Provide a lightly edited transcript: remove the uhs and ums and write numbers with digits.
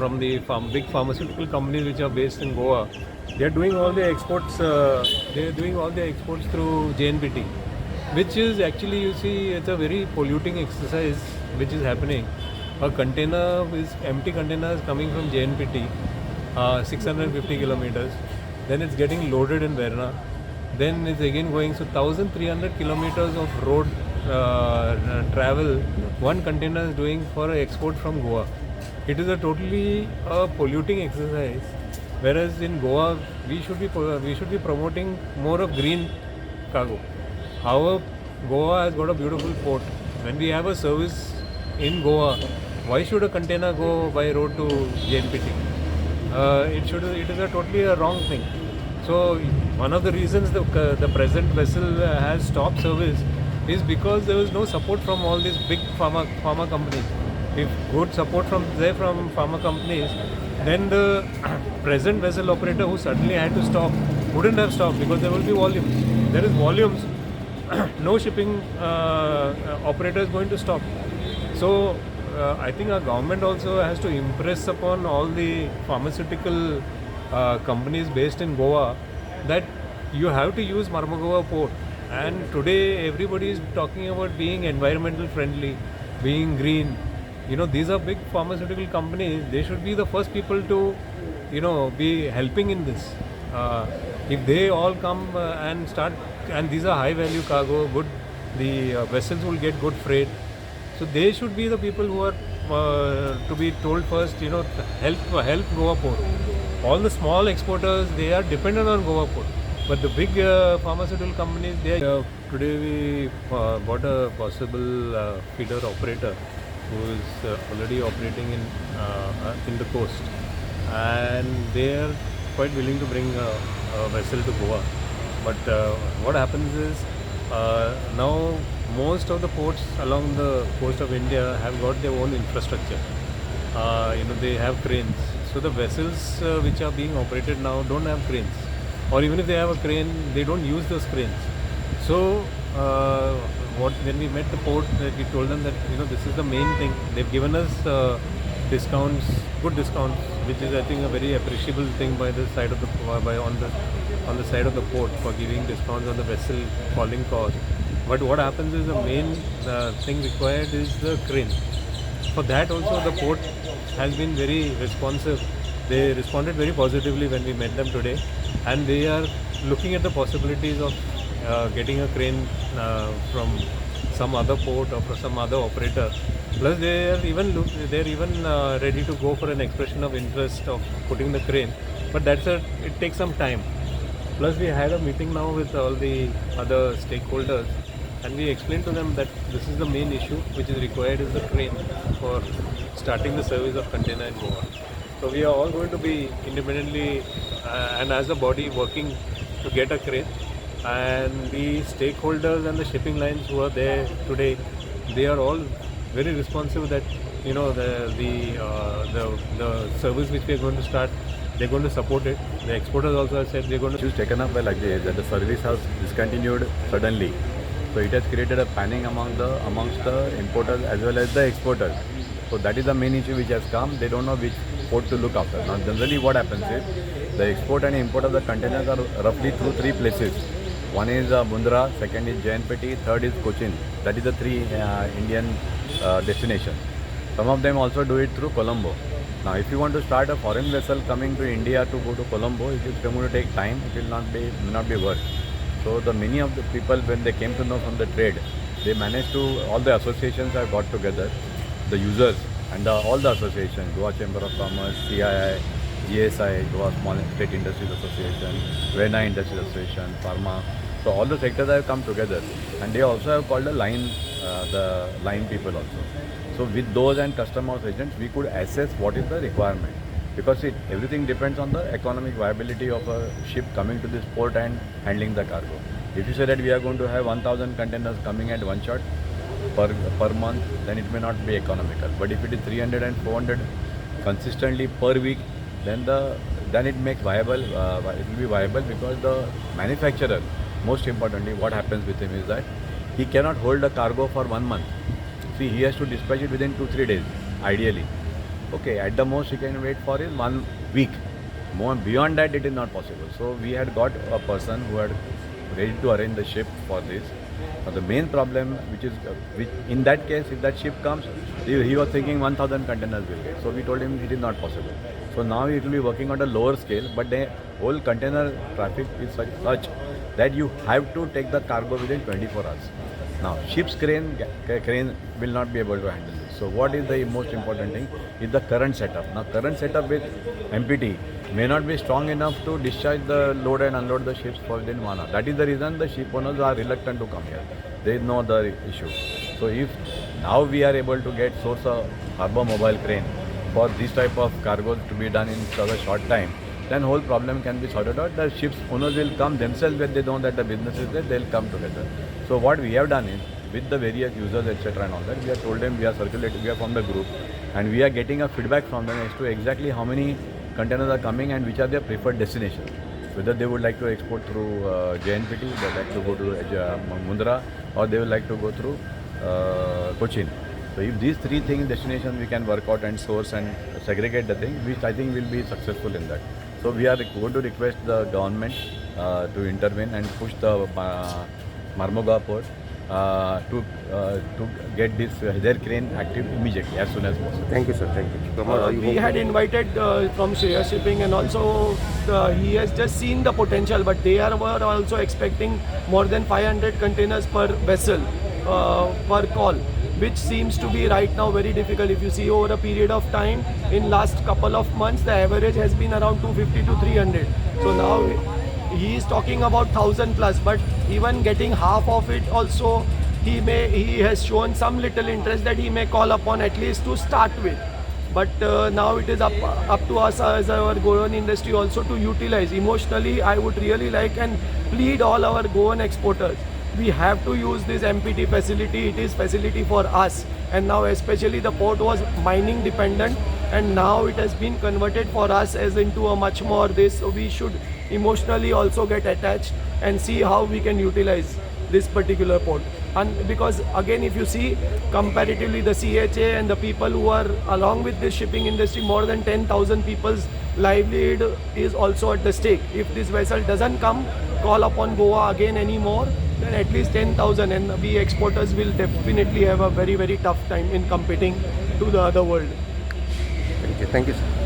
from the big pharmaceutical companies which are based in Goa. They are doing all the exports. They are doing all the exports through JNPT, which is actually, you see, it's a very polluting exercise which is happening. A container is empty container is coming from JNPT, 650 kilometers. Then it's getting loaded in Verna. Then it's again going, so 1,300 kilometers of road travel one container is doing for export from Goa. It is a totally polluting exercise. Whereas in Goa, we should be promoting more of green cargo. However, Goa has got a beautiful port. When we have a service in Goa, why should a container go by road to JNPT? It is a totally a wrong thing. So one of the reasons the present vessel has stopped service is because there was no support from all these big pharma companies. If good support from pharma companies, then the present vessel operator who suddenly had to stop wouldn't have stopped, because there will be volumes. There is volumes. No shipping operator is going to stop. So I think our government also has to impress upon all the pharmaceutical companies based in Goa that you have to use Marmugao port. And today everybody is talking about being environmental friendly, being green. These are big pharmaceutical companies. They should be the first people to, be helping in this. If they all come and start, and these are high value cargo, the vessels will get good freight. So they should be the people who are to be told first, help Goa port. All the small exporters, they are dependent on Goa port. But the big pharmaceutical companies, today we bought a possible feeder operator who is already operating in the coast, and they are quite willing to bring a vessel to Goa. But what happens is now most of the ports along the coast of India have got their own infrastructure. They have cranes. So the vessels which are being operated now don't have cranes, or even if they have a crane, they don't use those cranes. So when we met the port, we told them that this is the main thing. They've given us discounts, good discounts, which is, I think, a very appreciable thing by the side of on the side of the port, for giving discounts on the vessel hauling cost. But what happens is, the main thing required is the crane. For that also the port has been very responsive. They responded very positively when we met them today, and they are looking at the possibilities of getting a crane from some other port or from some other operator. Plus they are even ready to go for an expression of interest of putting the crane, but it takes some time. Plus we had a meeting now with all the other stakeholders, and we explained to them that this is the main issue which is required, is the crane for starting the service of container in Goa. So we are all going to be independently and as a body working to get a crane. And the stakeholders and the shipping lines who are there today, they are all very responsive that the service which we are going to start, they're going to support it. The exporters also have said they're going to. Issues taken up by like this, that the service has discontinued suddenly. So it has created a panic amongst the importers as well as the exporters. So that is the main issue which has come. They don't know which port to look after. Now generally what happens is, the export and import of the containers are roughly through three places. One is Mundra, second is JNPT, third is Cochin. That is the three Indian destinations. Some of them also do it through Colombo. Now if you want to start a foreign vessel coming to India to go to Colombo, it is going to take time. It will not be worth. So the many of the people, when they came to know from the trade, they managed to, all the associations have got together, the users and all the associations, Goa Chamber of Commerce, CII, GSI, Goa Small State Industries Association, Verna Industries Association, Pharma. So all the sectors have come together, and they also have called the line people also. So with those and customers agents, we could assess what is the requirement, because everything depends on the economic viability of a ship coming to this port and handling the cargo. If you say that we are going to have 1,000 containers coming at one shot per month, then it may not be economical. But if it is 300 and 400 consistently per week, then it makes viable. It will be viable, because the manufacturer, most importantly, what happens with him is that he cannot hold a cargo for 1 month. See, he has to dispatch it within 2-3 days, ideally. Okay, at the most he can wait for is 1 week. More beyond that, it is not possible. So we had got a person who had ready to arrange the ship for this. But the main problem, which in that case, if that ship comes, he was thinking 1,000 containers will get. So we told him it is not possible. So now it will be working on a lower scale, but the whole container traffic is such that you have to take the cargo within 24 hours. Now, ship's crane will not be able to handle this. So, what is the most important thing is the current setup. Now, current setup with MPT may not be strong enough to discharge the load and unload the ships for within 1 hour. That is the reason the ship owners are reluctant to come here. There is no other issue. So, if now we are able to source a harbor mobile crane for this type of cargoes to be done in such a short time, then whole problem can be sorted out. The ships owners will come themselves when they know that the business is there, they'll come together. So what we have done is, with the various users, etc. and all that, we have told them, we are circulating, we are from the group, and we are getting a feedback from them as to exactly how many containers are coming and which are their preferred destinations. Whether they would like to export through JNPT, they would like to go to Mundra, or they would like to go through Cochin. So if these three things, destinations, we can work out and source and segregate the thing, which I think will be successful in that. So we are going to request the government to intervene and push the Marmugao port to get their crane active immediately, as soon as possible. Thank you, sir. Thank you. Pramod, are you We hopeful? had invited from Shreya Shipping, and also he has just seen the potential, but they were also expecting more than 500 containers per vessel per call, which seems to be right now very difficult. If you see over a period of time, in last couple of months, the average has been around 250 to 300. So now he is talking about 1,000 plus, but even getting half of it also, he has shown some little interest that he may call upon at least to start with. But now it is up to us as our Goan industry also to utilize. Emotionally, I would really like and plead all our Goan exporters. We have to use this MPT facility. It is facility for us. And now especially the port was mining dependent, and now it has been converted for us as into a much more this. So we should emotionally also get attached and see how we can utilize this particular port. And because again, if you see comparatively the CHA and the people who are along with this shipping industry, more than 10,000 people's livelihood is also at the stake. If this vessel doesn't come, call upon Goa again anymore, then at least 10,000, and we exporters will definitely have a very, very tough time in competing to the other world. Thank you. Thank you, sir.